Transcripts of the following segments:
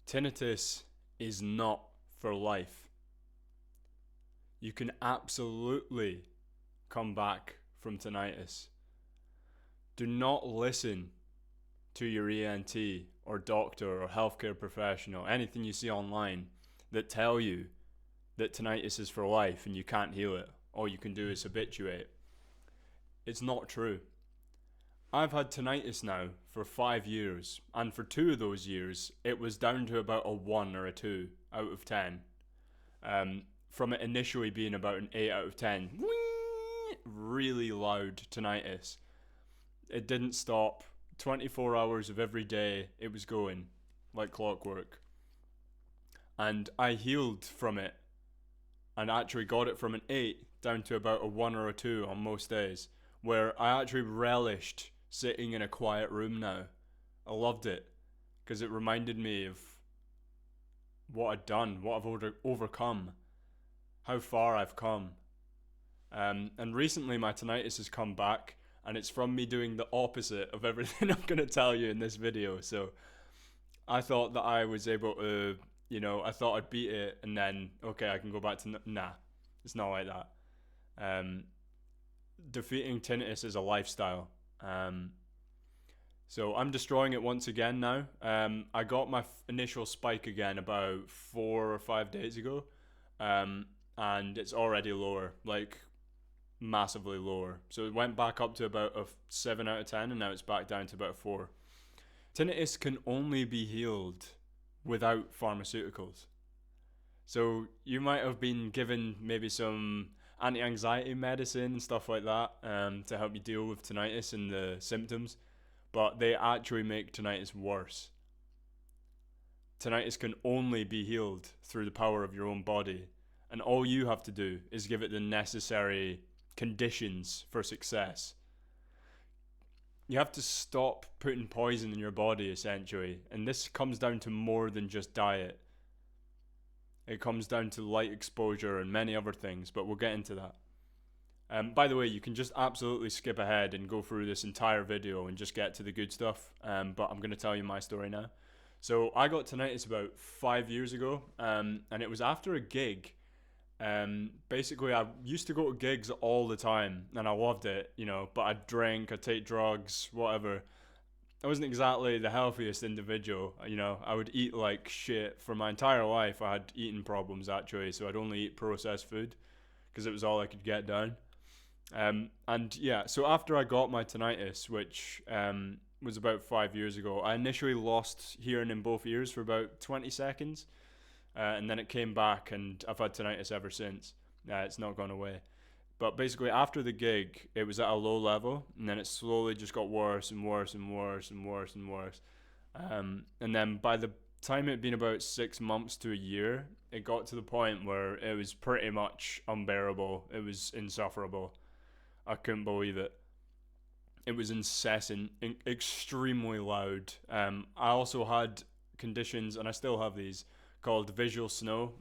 Tinnitus is not for life. You can absolutely come back from tinnitus. Do not listen to your ENT or doctor or healthcare professional, anything you see online that tell you that tinnitus is for life and you can't heal it. All you can do is habituate. It's not true. I've had tinnitus now for 5 years, and for 2 of those years, it was down to about a 1 or a 2 out of 10. From it initially being about an 8 out of 10. Really loud tinnitus. It didn't stop. 24 hours of every day, it was going like clockwork. And I healed from it, and actually got it from an 8 down to about a 1 or a 2 on most days, where I actually relished sitting in a quiet room now. I loved it because it reminded me of what I'd done, what I've overcome, how far I've come. And recently my tinnitus has come back, and it's from me doing the opposite of everything I'm going to tell you in this video. So I thought that I was able to, I thought I'd beat it and then, okay, I can go back to, nah, it's not like that. Defeating tinnitus is a lifestyle. So I'm destroying it once again now. I got my initial spike again about 4 or 5 days ago, and it's already lower, like massively lower. So it went back up to about a 7 out of 10, and now it's back down to about a 4. Tinnitus can only be healed without pharmaceuticals. So you might have been given maybe some anti-anxiety medicine and stuff like that to help you deal with tinnitus and the symptoms, but they actually make tinnitus worse. Tinnitus can only be healed through the power of your own body, and all you have to do is give it the necessary conditions for success. You have to stop putting poison in your body, essentially, and this comes down to more than just diet. It comes down to light exposure and many other things, but we'll get into that. By the way, you can just absolutely skip ahead and go through this entire video and just get to the good stuff, but I'm going to tell you my story now. So I got tinnitus about 5 years ago, and it was after a gig. Basically, I used to go to gigs all the time, and I loved it, but I'd drink, I'd take drugs, whatever. I wasn't exactly the healthiest individual, I would eat like shit for my entire life. I had eating problems actually, so I'd only eat processed food because it was all I could get down. So after I got my tinnitus, which was about 5 years ago, I initially lost hearing in both ears for about 20 seconds, and then it came back, and I've had tinnitus ever since. It's not gone away. But basically, after the gig, it was at a low level, and then it slowly just got worse and worse and worse and worse and worse. And then by the time it'd been about 6 months to a year, it got to the point where it was pretty much unbearable. It was insufferable. I couldn't believe it. It was incessant, extremely loud. I also had conditions, and I still have these, called visual snow.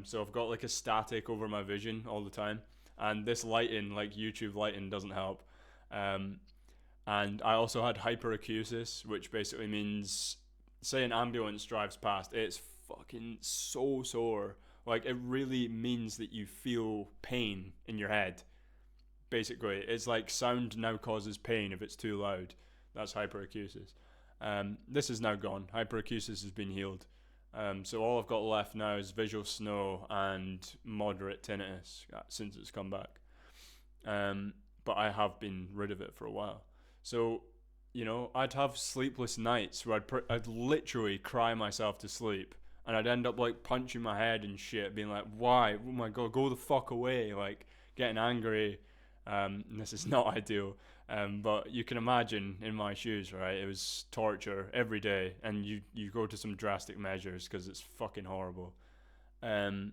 So I've got like a static over my vision all the time. And this lighting, like YouTube lighting, doesn't help. And I also had hyperacusis, which basically means, say an ambulance drives past, it's fucking so sore. Like, it really means that you feel pain in your head. Basically, it's like sound now causes pain if it's too loud. That's hyperacusis. This is now gone. Hyperacusis has been healed. So all I've got left now is visual snow and moderate tinnitus since it's come back. But I have been rid of it for a while. So, I'd have sleepless nights where I'd literally cry myself to sleep, and I'd end up like punching my head and shit, being like, why? Oh my God, go the fuck away. Like, getting angry. This is not ideal. But you can imagine in my shoes, right? It was torture every day, and you go to some drastic measures because it's fucking horrible. I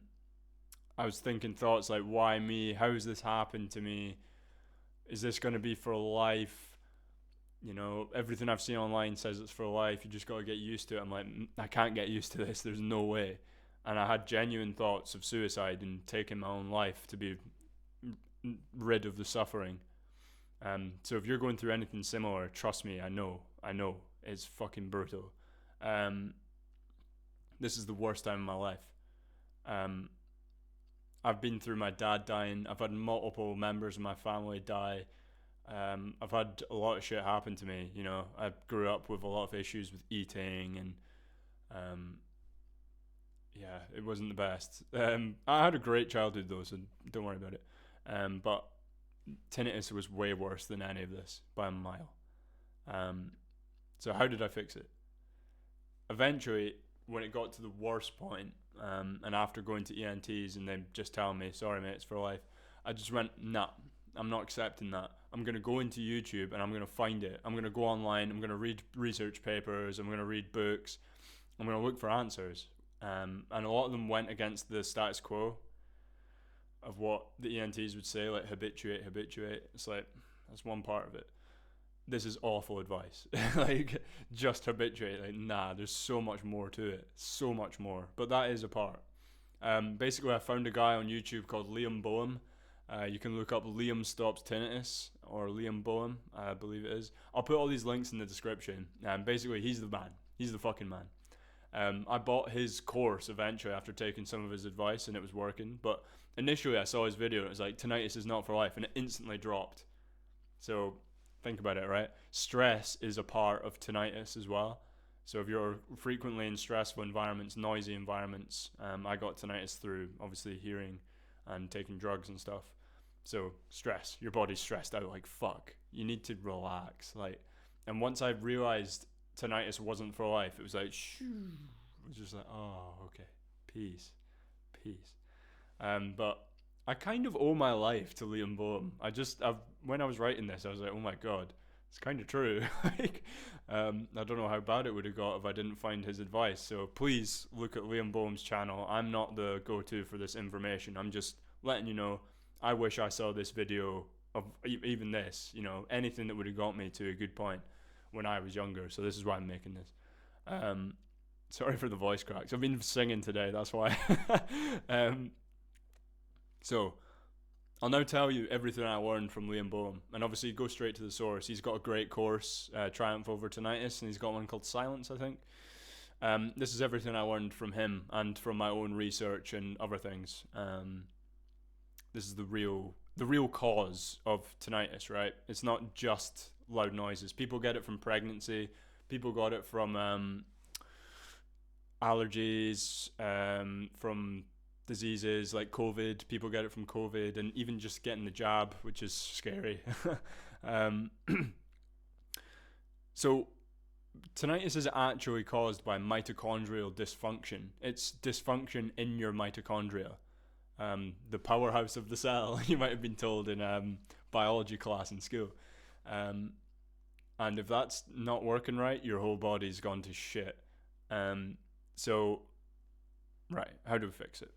was thinking thoughts like, why me? How has this happened to me? Is this going to be for life? Everything I've seen online says it's for life. You just got to get used to it. I'm like, I can't get used to this. There's no way. And I had genuine thoughts of suicide and taking my own life to be rid of the suffering. So if you're going through anything similar, trust me, I know, it's fucking brutal. This is the worst time of my life. Um, I've been through my dad dying. I've had multiple members of my family die. I've had a lot of shit happen to me. You know, I grew up with a lot of issues with eating, and yeah, it wasn't the best. I had a great childhood though, so don't worry about it. But tinnitus was way worse than any of this by a mile. So how did I fix it? Eventually, when it got to the worst point, and after going to ENTs and them just telling me, sorry mate, it's for life, I just went, nah, I'm not accepting that. I'm going to go into YouTube and I'm going to find it. I'm going to go online, I'm going to read research papers, I'm going to read books, I'm going to look for answers. And a lot of them went against the status quo of what the ENTs would say, like habituate. It's like, that's one part of it. This is awful advice. Like, just habituate. Like, nah, there's so much more to it. So much more. But that is a part. Basically, I found a guy on YouTube called Liam Boehm. You can look up Liam Stops Tinnitus or Liam Boehm, I believe it is. I'll put all these links in the description. Basically, he's the man. He's the fucking man. I bought his course eventually after taking some of his advice and it was working. But initially, I saw his video and it was like, tinnitus is not for life. And it instantly dropped. So think about it, right? Stress is a part of tinnitus as well. So if you're frequently in stressful environments, noisy environments, I got tinnitus through obviously hearing and taking drugs and stuff. So stress, your body's stressed out like fuck. You need to relax. Like, and once I realized tinnitus wasn't for life, it was like, shoo. It was just like, oh, okay, peace. But I kind of owe my life to Liam Boehm. When I was writing this, I was like, oh my god, it's kind of true. Like, I don't know how bad it would have got if I didn't find his advice. So please look at Liam Boehm's channel. I'm not the go-to for this information. I'm just letting you know. I wish I saw this video of even this. You know, anything that would have got me to a good point when I was younger. So this is why I'm making this. Sorry for the voice cracks. I've been singing today. That's why. So, I'll now tell you everything I learned from Liam Boehm. And obviously, go straight to the source. He's got a great course, Triumph Over Tinnitus, and he's got one called Silence, I think. This is everything I learned from him and from my own research and other things. This is the real cause of tinnitus, right? It's not just loud noises. People get it from pregnancy. People got it from allergies, from diseases like COVID. People get it from COVID, and even just getting the jab, which is scary. So tinnitus is actually caused by mitochondrial dysfunction. It's dysfunction in your mitochondria, the powerhouse of the cell. You might have been told in biology class in school. And if that's not working right, your whole body's gone to shit. So, right, how do we fix it?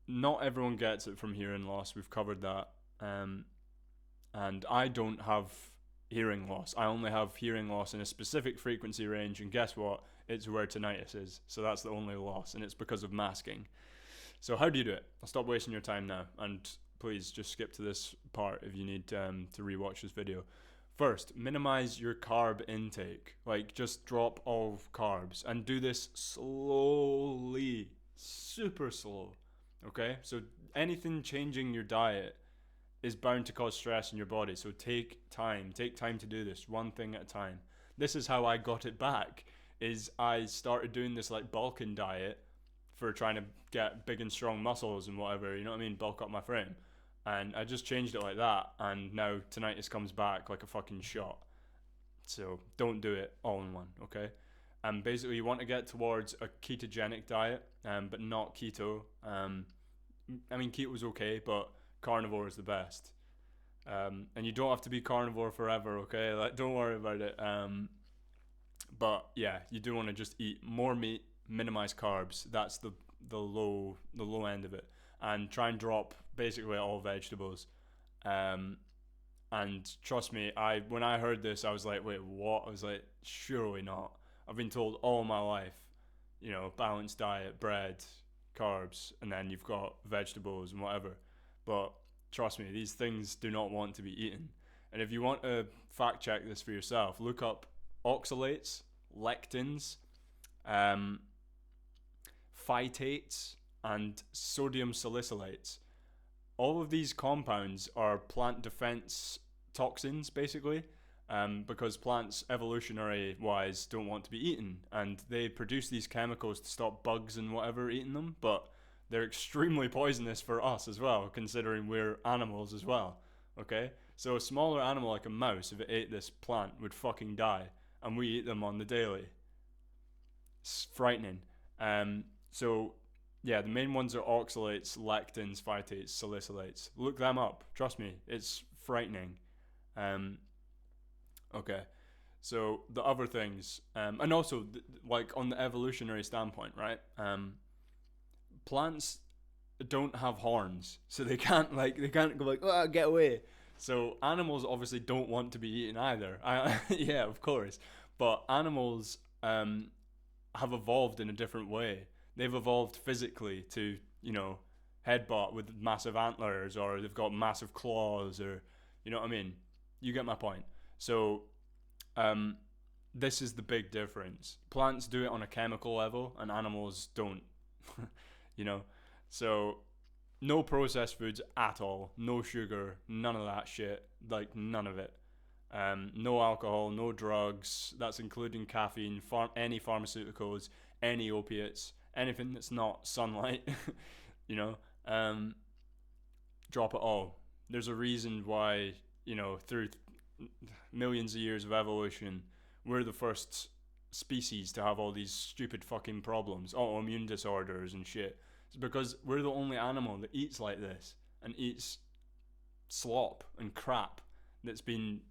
Not everyone gets it from hearing loss. We've covered that. And I don't have hearing loss. I only have hearing loss in a specific frequency range. And guess what? It's where tinnitus is. So that's the only loss. And it's because of masking. So how do you do it? I'll stop wasting your time now. And please just skip to this part if you need to rewatch this video. First, minimize your carb intake. Like, just drop all carbs and do this slowly, super slow. Okay? So anything changing your diet is bound to cause stress in your body. So take time to do this, one thing at a time. This is how I got it back, is I started doing this like bulking diet for trying to get big and strong muscles and whatever, you know what I mean? Bulk up my frame. And I just changed it like that, and now tinnitus comes back like a fucking shot. So don't do it all in one, okay? And basically you want to get towards a ketogenic diet, but not keto. I mean, keto's okay, but carnivore is the best. And you don't have to be carnivore forever, okay? Like, don't worry about it. But yeah, you do want to just eat more meat, minimize carbs. That's the low end of it. And try and drop basically all vegetables. And trust me, when I heard this, I was like, wait, what? I was like, surely not. I've been told all my life, you know, balanced diet, bread, carbs, and then you've got vegetables and whatever. But trust me, these things do not want to be eaten. And if you want to fact check this for yourself, look up oxalates, lectins, um, phytates, and sodium salicylates. All of these compounds are plant defense toxins, basically, because plants, evolutionary wise, don't want to be eaten, and they produce these chemicals to stop bugs and whatever eating them, but they're extremely poisonous for us as well, considering we're animals as well. Okay? So a smaller animal like a mouse, if it ate this plant, would fucking die, and we eat them on the daily. It's frightening. So yeah, the main ones are oxalates, lectins, phytates, salicylates. Look them up. Trust me, it's frightening. Okay, so the other things, and also like on the evolutionary standpoint, right? Plants don't have horns, so they can't go like, oh, get away. So animals obviously don't want to be eaten either. Yeah, of course, but animals have evolved in a different way. They've evolved physically to, headbutt with massive antlers, or they've got massive claws, or, you know what I mean? You get my point. So, this is the big difference. Plants do it on a chemical level, and animals don't, So, no processed foods at all. No sugar, none of that shit. Like, none of it. No alcohol, no drugs. That's including caffeine, any pharmaceuticals, any opiates, anything that's not sunlight. Drop it all. There's a reason why, through millions of years of evolution, we're the first species to have all these stupid fucking problems, autoimmune disorders and shit. It's because we're the only animal that eats like this and eats slop and crap that's been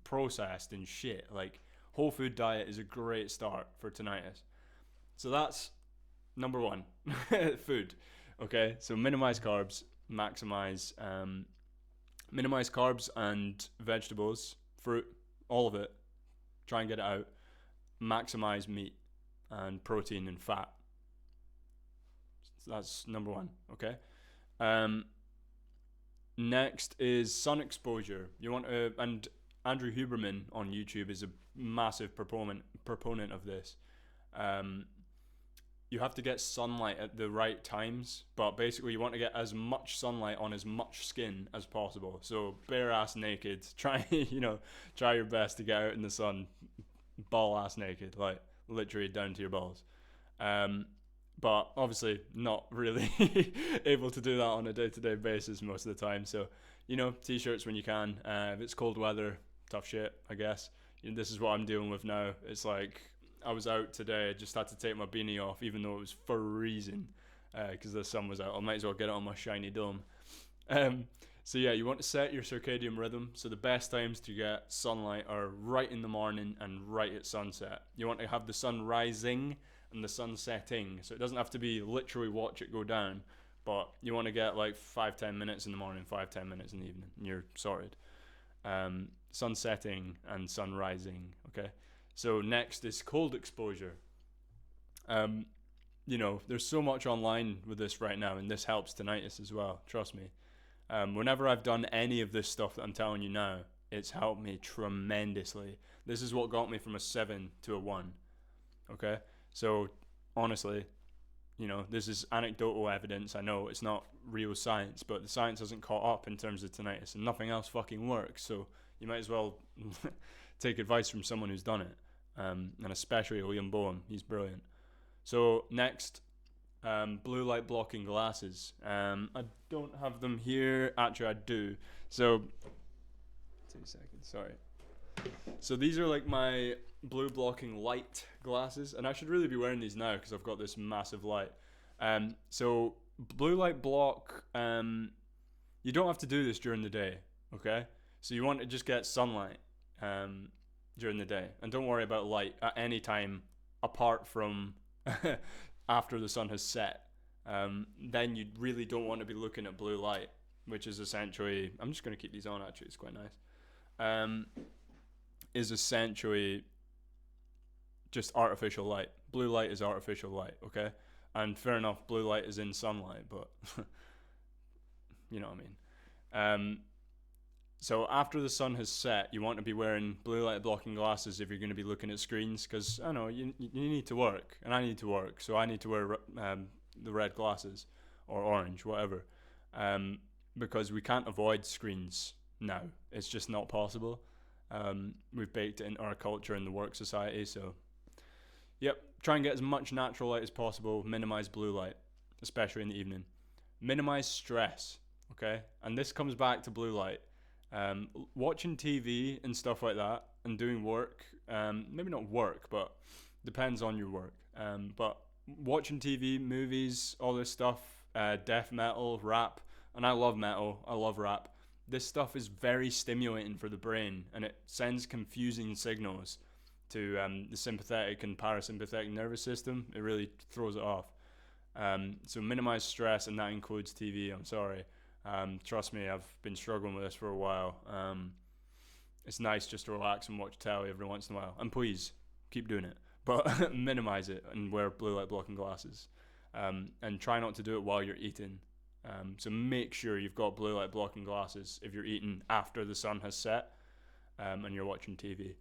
processed and shit. Like, whole food diet is a great start for tinnitus. So that's number one. Food. Okay, so minimize carbs, minimize carbs and vegetables, fruit, all of it. Try and get it out. Maximize meat and protein and fat. So that's number one. Okay. Next is sun exposure. You want to, and Andrew Huberman on YouTube is a massive proponent of this. You have to get sunlight at the right times, but basically you want to get as much sunlight on as much skin as possible. So bare ass naked, try your best to get out in the sun, ball ass naked, like literally down to your balls. But obviously not really able to do that on a day-to-day basis most of the time. So, t-shirts when you can. If it's cold weather, tough shit, I guess. This is what I'm dealing with now. It's like, I was out today, I just had to take my beanie off, even though it was freezing, because the sun was out. I might as well get it on my shiny dome. So yeah, you want to set your circadian rhythm. So the best times to get sunlight are right in the morning and right at sunset. You want to have the sun rising and the sun setting. So it doesn't have to be literally watch it go down, but you want to get like 5-10 minutes in the morning, 5-10 minutes in the evening, and you're sorted. Sun setting and sun rising, okay? So next is cold exposure. There's so much online with this right now, and this helps tinnitus as well, trust me. Whenever I've done any of this stuff that I'm telling you now, it's helped me tremendously. This is what got me from a 7 to a 1, okay? So honestly, this is anecdotal evidence. I know it's not real science, but the science hasn't caught up in terms of tinnitus, and nothing else fucking works. So you might as well take advice from someone who's done it, and especially William Boehm. He's brilliant. So next, blue light blocking glasses. I don't have them here. Actually, I do. So 2 seconds. Sorry. So these are like my blue blocking light glasses, and I should really be wearing these now because I've got this massive light. So blue light block. You don't have to do this during the day. Okay. So you want to just get sunlight during the day, and don't worry about light at any time apart from after the sun has set. Then you really don't want to be looking at blue light, which is essentially, I'm just going to keep these on actually, it's quite nice, is essentially just artificial light. Blue light is artificial light, okay? And fair enough, blue light is in sunlight, but you know what I mean. So after the sun has set, you want to be wearing blue light blocking glasses if you're going to be looking at screens, because I know you need to work and I need to work, so I need to wear the red glasses or orange, whatever, um, because we can't avoid screens now. It's just not possible. We've baked it into our culture in the work society, so yep. Try and get as much natural light as possible. Minimize blue light, especially in the evening. Minimize stress. Okay, and this comes back to blue light. Watching TV and stuff like that, and doing work. Maybe not work, but depends on your work. But watching TV, movies, all this stuff, death metal, rap, and I love metal. I love rap. This stuff is very stimulating for the brain, and it sends confusing signals to the sympathetic and parasympathetic nervous system. It really throws it off. So minimize stress, and that includes TV. I'm sorry. Trust me, I've been struggling with this for a while. It's nice just to relax and watch telly every once in a while. And please, keep doing it. But minimize it and wear blue light blocking glasses. And try not to do it while you're eating. So make sure you've got blue light blocking glasses if you're eating after the sun has set and you're watching TV.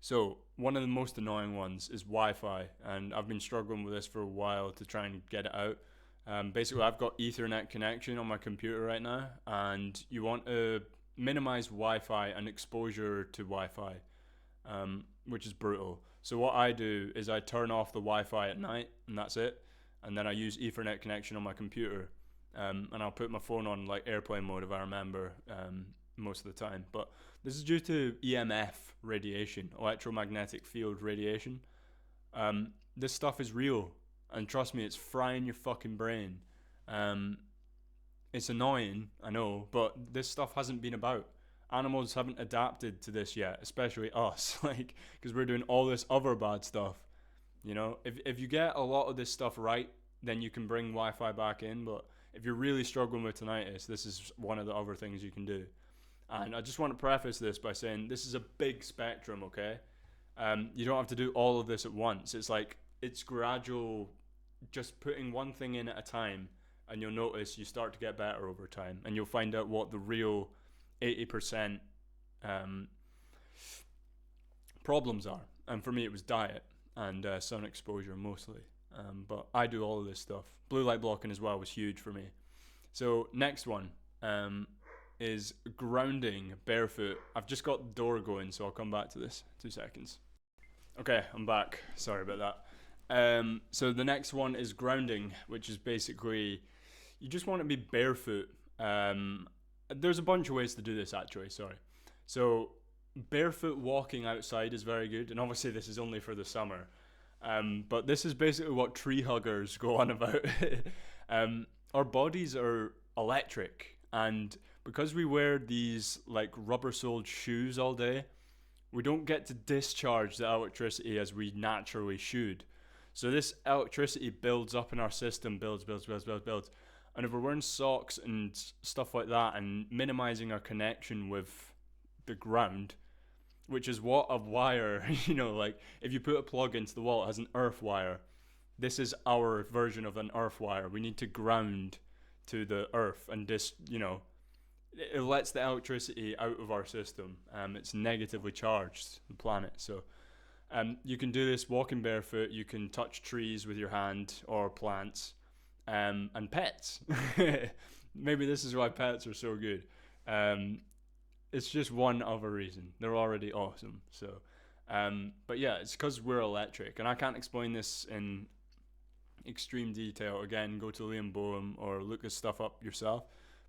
So one of the most annoying ones is Wi-Fi, and I've been struggling with this for a while to try and get it out. Basically, I've got Ethernet connection on my computer right now, and you want to minimize Wi-Fi and exposure to Wi-Fi, which is brutal. So what I do is I turn off the Wi-Fi at night, and that's it. And then I use Ethernet connection on my computer, and I'll put my phone on like airplane mode if I remember most of the time. But this is due to EMF radiation, electromagnetic field radiation. This stuff is real. And trust me, it's frying your fucking brain. It's annoying, I know, but this stuff hasn't been about. Animals haven't adapted to this yet, especially us, like, because we're doing all this other bad stuff. You know, if you get a lot of this stuff right, then you can bring Wi-Fi back in. But if you're really struggling with tinnitus, this is one of the other things you can do. And I just want to preface this by saying this is a big spectrum, okay? You don't have to do all of this at once. It's gradual, just putting one thing in at a time, and you'll notice you start to get better over time, and you'll find out what the real 80% problems are. And for me, it was diet and sun exposure mostly. But I do all of this stuff. Blue light blocking as well was huge for me. So next one is grounding barefoot. I've just got the door going, so I'll come back to this. 2 seconds. Okay, I'm back. Sorry about that. So the next one is grounding, which is basically you just want to be barefoot. There's a bunch of ways to do this actually, sorry. So barefoot walking outside is very good, and obviously this is only for the summer. But this is basically what tree huggers go on about. Our bodies are electric, and because we wear these like rubber-soled shoes all day, we don't get to discharge the electricity as we naturally should. So this electricity builds up in our system, builds. And if we're wearing socks and stuff like that and minimizing our connection with the ground, which is what a wire, like if you put a plug into the wall, it has an earth wire. This is our version of an earth wire. We need to ground to the earth, and it lets the electricity out of our system. It's negatively charged, the planet. So you can do this walking barefoot. You can touch trees with your hand or plants, and pets. Maybe this is why pets are so good. It's just one other reason. They're already awesome. So, but yeah, it's because we're electric, and I can't explain this in extreme detail. Again, go to Liam Boehm or look this stuff up yourself.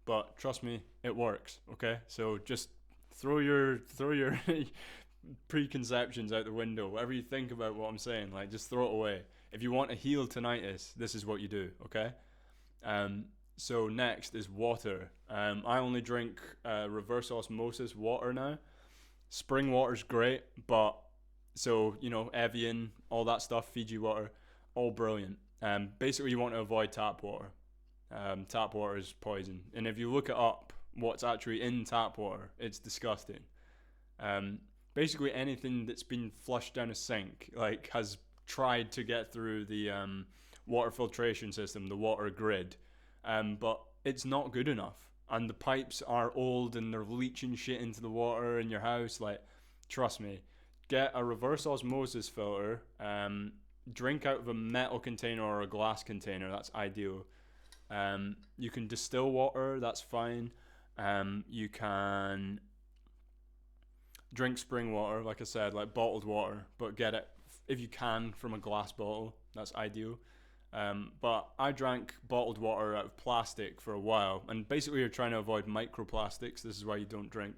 But trust me, it works. Okay, so just throw your preconceptions out the window. Whatever you think about what I'm saying, like just throw it away. If you want to heal tinnitus, this is what you do. Okay. So next is water. I only drink reverse osmosis water now. Spring water's great, but Evian, all that stuff, Fiji water, all brilliant. Basically, you want to avoid tap water. Tap water is poison, and if you look it up, what's actually in tap water, it's disgusting. Basically, anything that's been flushed down a sink, like, has tried to get through the water filtration system, the water grid. But it's not good enough. and the pipes are old and they're leaching shit into the water in your house, like, trust me, get a reverse osmosis filter. Drink out of a metal container or a glass container. That's ideal. You can distill water. That's fine. You can drink spring water, like I said, like bottled water, but get it if you can from a glass bottle. That's ideal. But I drank bottled water out of plastic for a while, and basically you're trying to avoid microplastics. This is why you don't drink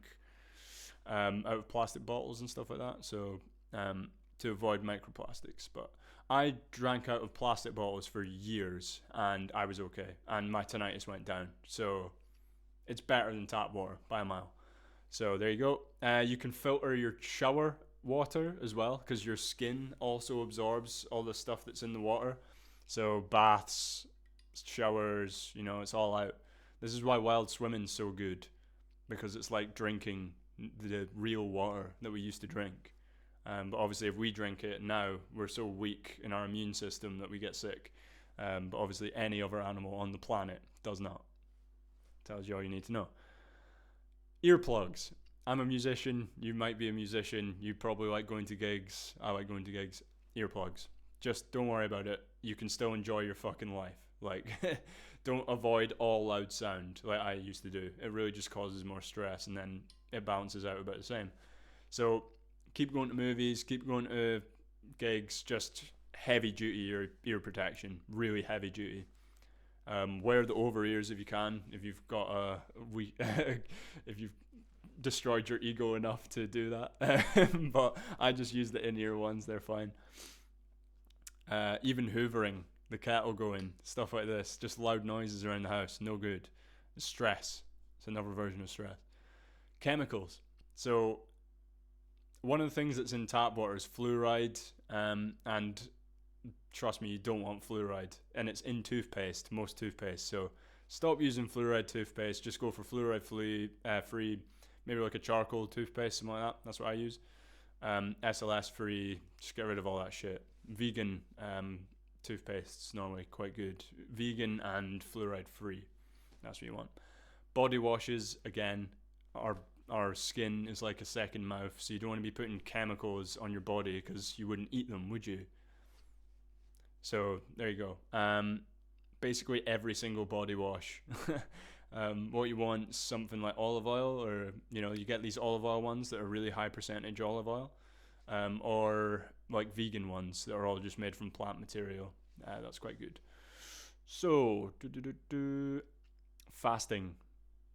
out of plastic bottles and stuff like that. So to avoid microplastics. But I drank out of plastic bottles for years, and I was okay, and my tinnitus went down. So it's better than tap water by a mile. So there you go. You can filter your shower water as well, because your skin also absorbs all the stuff that's in the water. So baths, showers, it's all out. This is why wild swimming's so good, because it's like drinking the real water that we used to drink. But obviously if we drink it now, we're so weak in our immune system that we get sick. But obviously any other animal on the planet does not. Tells you all you need to know. Earplugs. I'm a musician. You might be a musician. You probably like going to gigs. I like going to gigs. Earplugs. Just don't worry about it. You can still enjoy your fucking life. Like, don't avoid all loud sound like I used to do. It really just causes more stress, and then it balances out about the same. So keep going to movies, keep going to gigs, just heavy duty ear protection, really heavy duty. Wear the over ears if you can, if you've got if you've destroyed your ego enough to do that. But I just use the in-ear ones, they're fine. Even hoovering, the kettle going, stuff like this, just loud noises around the house, no good. Stress, it's another version of stress. Chemicals. So one of the things that's in tap water is fluoride, and trust me, you don't want fluoride, and it's in toothpaste, most toothpaste. So stop using fluoride toothpaste, just go for fluoride free, maybe like a charcoal toothpaste, something like that. That's what I use. SLS free, just get rid of all that shit. Vegan toothpaste's normally quite good. Vegan and fluoride free, that's what you want. Body washes, again, our skin is like a second mouth, so you don't want to be putting chemicals on your body, because you wouldn't eat them, would you? So there you go. Basically every single body wash. What you want is something like olive oil, or you get these olive oil ones that are really high percentage olive oil, or like vegan ones that are all just made from plant material. That's quite good. So fasting.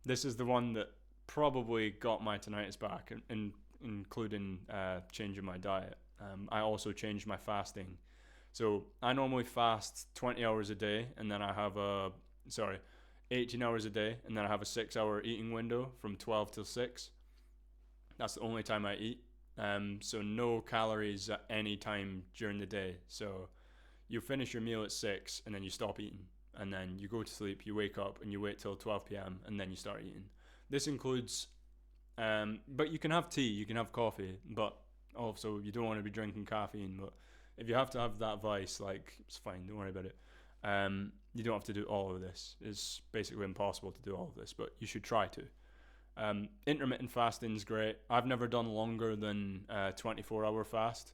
This is the one that probably got my tinnitus back, including changing my diet. I also changed my fasting. So I normally fast 20 hours a day, and then I have 18 hours a day, and then I have a 6-hour eating window from 12 till 6. That's the only time I eat. So no calories at any time during the day. So you finish your meal at 6, and then you stop eating, and then you go to sleep, you wake up, and you wait till 12 p.m, and then you start eating. This includes, but you can have tea, you can have coffee, but also you don't want to be drinking caffeine. But if you have to have that vice, like, it's fine, don't worry about it. You don't have to do all of this. It's basically impossible to do all of this, but you should try to. Intermittent fasting is great. I've never done longer than 24-hour fast,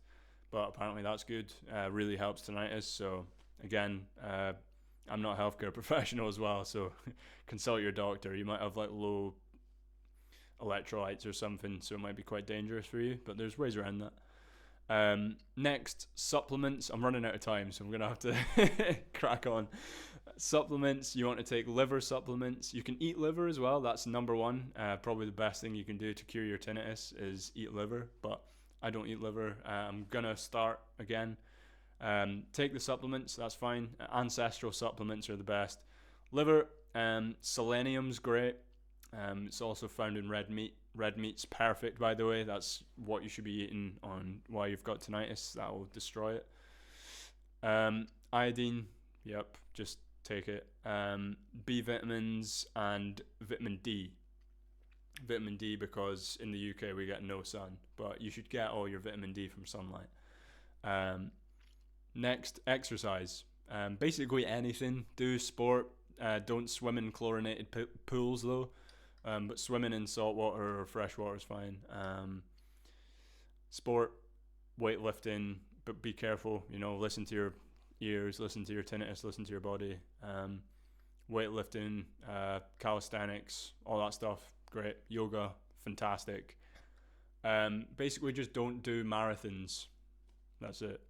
but apparently that's good. Really helps tinnitus. So again, I'm not a healthcare professional as well, so consult your doctor. You might have like low electrolytes or something, so it might be quite dangerous for you, but there's ways around that. Next, supplements. I'm running out of time, so I'm gonna have to crack on. Supplements, you want to take liver supplements. You can eat liver as well. That's number one. Probably the best thing you can do to cure your tinnitus is eat liver, but I don't eat liver. I'm gonna start again. Take the supplements, that's fine. Ancestral supplements are the best. Liver, selenium's great. It's also found in red meat. Red meat's perfect, by the way. That's what you should be eating on while you've got tinnitus. That will destroy it. Iodine, yep, just take it. B vitamins and vitamin D. Vitamin D, because in the UK we get no sun, but you should get all your vitamin D from sunlight. Next, exercise. Basically anything. Do sport. Don't swim in chlorinated pools though. But swimming in salt water or fresh water is fine. Sport, weightlifting, but be careful. Listen to your ears, listen to your tinnitus, listen to your body. Weightlifting, calisthenics, all that stuff, great. Yoga, fantastic. Basically, just don't do marathons. That's it.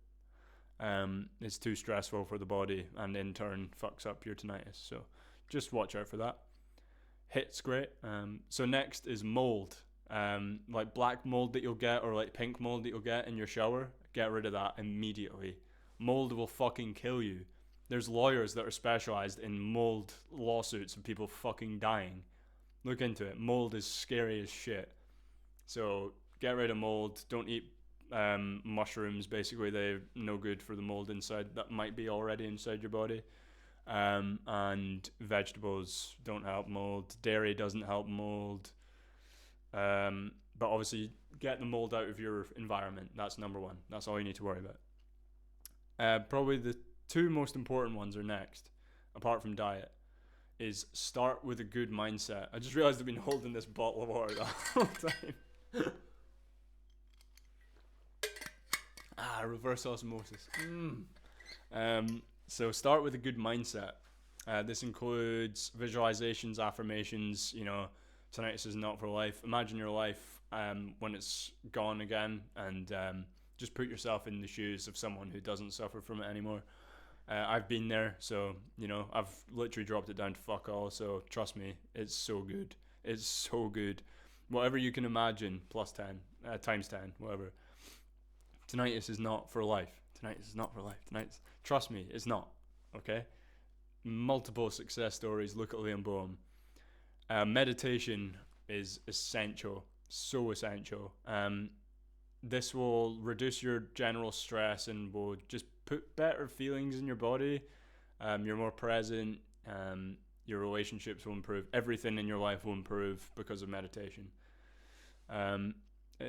It's too stressful for the body and in turn fucks up your tinnitus. So just watch out for that. HIIT's great. So next is mold. Like black mold that you'll get or like pink mold that you'll get in your shower. Get rid of that immediately. Mold will fucking kill you. There's lawyers that are specialized in mold lawsuits of people fucking dying. Look into it. Mold is scary as shit. So get rid of mold. Don't eat mushrooms. Basically, they're no good for the mold inside that might be already inside your body. And vegetables don't help mold. Dairy doesn't help mold. But obviously, get the mold out of your environment. That's number one. That's all you need to worry about. Probably the two most important ones are next, apart from diet, is start with a good mindset. I just realized I've been holding this bottle of water the whole time. Reverse osmosis. So start with a good mindset. This includes visualizations, affirmations. Tinnitus is not for life. Imagine your life when it's gone again, and just put yourself in the shoes of someone who doesn't suffer from it anymore. I've been there, so I've literally dropped it down to fuck all. So trust me, it's so good. It's so good. Whatever you can imagine, plus 10, times 10, whatever. Tinnitus is not for life. Tinnitus is not for life. Tinnitus, trust me, it's not. Okay? Multiple success stories. Look at Liam Boehm. Meditation is essential. So essential. This will reduce your general stress and will just put better feelings in your body. You're more present. Your relationships will improve. Everything in your life will improve because of meditation,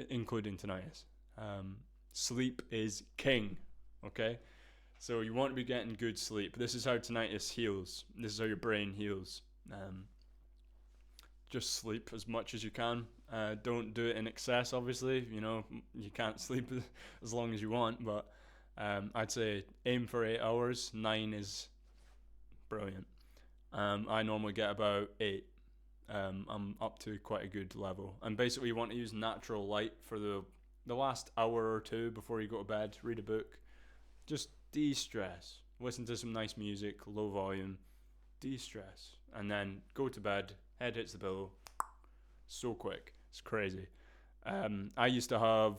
including tinnitus. Sleep is king, okay? So you want to be getting good sleep. This is how tinnitus heals. This is how your brain heals. Just sleep as much as you can. Don't do it in excess, obviously. You can't sleep as long as you want, but I'd say aim for 8 hours. 9 is brilliant. I normally get about 8. I'm up to quite a good level. And basically you want to use natural light for the last hour or two before you go to bed. Read a book. Just de-stress. Listen to some nice music, low volume. De-stress. And then go to bed. Head hits the pillow. So quick. It's crazy. I used to have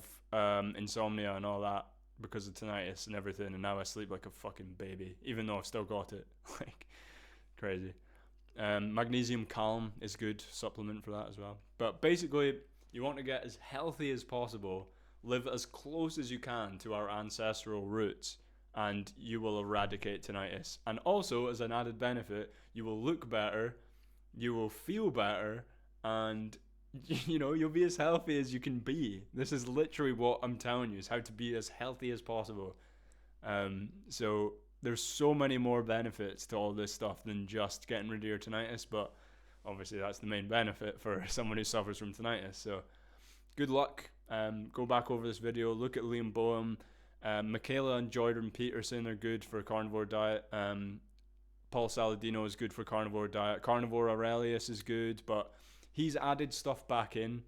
insomnia and all that because of tinnitus and everything, and now I sleep like a fucking baby, even though I've still got it. Like, crazy. Magnesium Calm is good supplement for that as well. But basically, you want to get as healthy as possible, live as close as you can to our ancestral roots, and you will eradicate tinnitus. And also, as an added benefit, you will look better, you will feel better, and you'll be as healthy as you can be. This is literally what I'm telling you, is how to be as healthy as possible. So there's so many more benefits to all this stuff than just getting rid of your tinnitus, but obviously that's the main benefit for someone who suffers from tinnitus. So good luck. Go back over this video, look at Liam Boehm. Michaela and Jordan Peterson are good for a carnivore diet. Paul Saladino is good for carnivore diet. Carnivore Aurelius is good, but he's added stuff back in.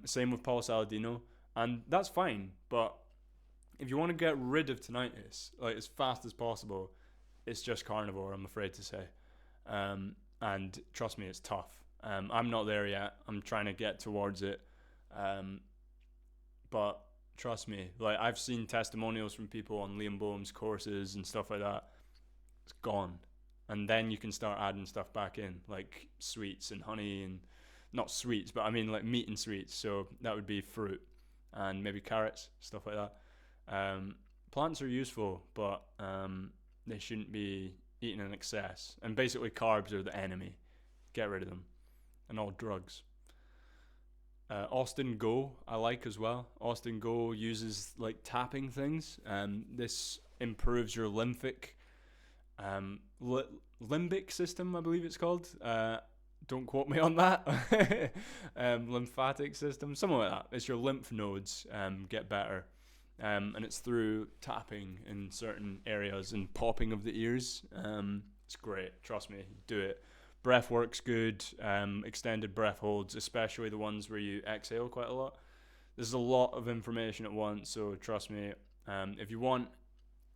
Same with Paul Saladino, and that's fine. But if you want to get rid of tinnitus like as fast as possible, it's just carnivore, I'm afraid to say. And trust me, it's tough. I'm not there yet. I'm trying to get towards it. But trust me, like I've seen testimonials from people on Liam Boehm's courses and stuff like that. It's gone. And then you can start adding stuff back in, like sweets and honey, and not sweets, but I mean like meat and sweets. So that would be fruit and maybe carrots, stuff like that. Plants are useful, but they shouldn't be eaten in excess. And basically carbs are the enemy. Get rid of them. And all drugs. Austin Go I like as well. Austin Go uses like tapping things. This improves your lymphic limbic system, I believe it's called. Don't quote me on that. Lymphatic system, something like that. It's your lymph nodes get better. And it's through tapping in certain areas and popping of the ears. It's great. Trust me, do it. Breath work's good. Extended breath holds, especially the ones where you exhale quite a lot. This is a lot of information at once, so trust me. If you want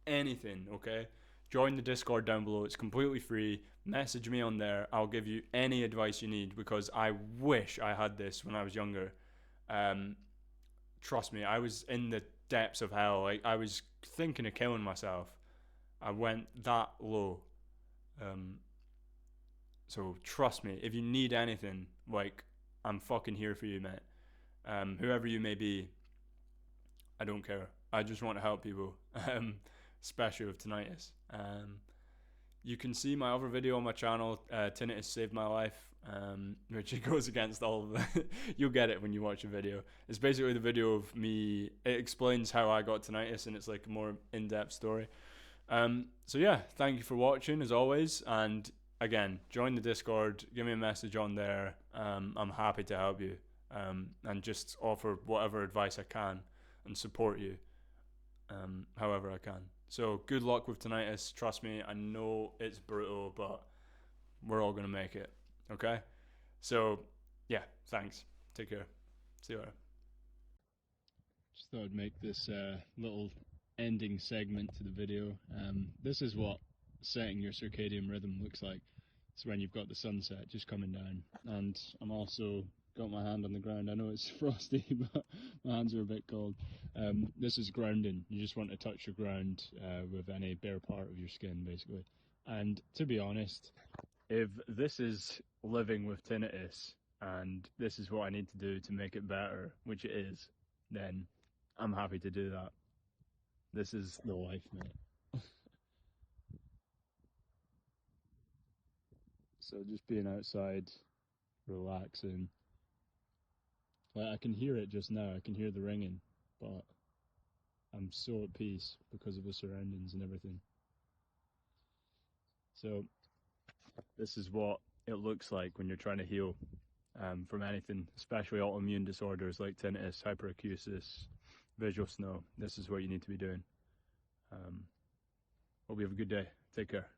anything, okay, join the Discord down below. It's completely free. Message me on there. I'll give you any advice you need because I wish I had this when I was younger. Trust me, I was in the depths of hell. Like, I was thinking of killing myself. I went that low. So trust me, if you need anything, like, I'm fucking here for you, mate. Whoever you may be, I don't care. I just want to help people, especially with tinnitus. You can see my other video on my channel, Tinnitus Saved My Life, which it goes against all of that. You'll get it when you watch the video. It's basically the video of me. It explains how I got tinnitus, and it's like a more in-depth story. So yeah, thank you for watching as always, and again, join the Discord, give me a message on there. I'm happy to help you, and just offer whatever advice I can and support you however I can. So good luck with tinnitus. Trust me, I know it's brutal, but we're all gonna make it. Okay? So yeah, thanks. Take care. See you later. Just thought I'd make this little ending segment to the video. This is what setting your circadian rhythm looks like. It's when you've got the sunset just coming down, and I'm also got my hand on the ground. I know it's frosty, but my hands are a bit cold. This is grounding. You just want to touch your ground with any bare part of your skin, basically. And to be honest, if this is living with tinnitus and this is what I need to do to make it better, which it is, then I'm happy to do that. This is the life, mate. So just being outside, relaxing. Like, I can hear it just now, I can hear the ringing, but I'm so at peace because of the surroundings and everything. So this is what it looks like when you're trying to heal from anything, especially autoimmune disorders like tinnitus, hyperacusis, visual snow. This is what you need to be doing. Hope you have a good day. Take care.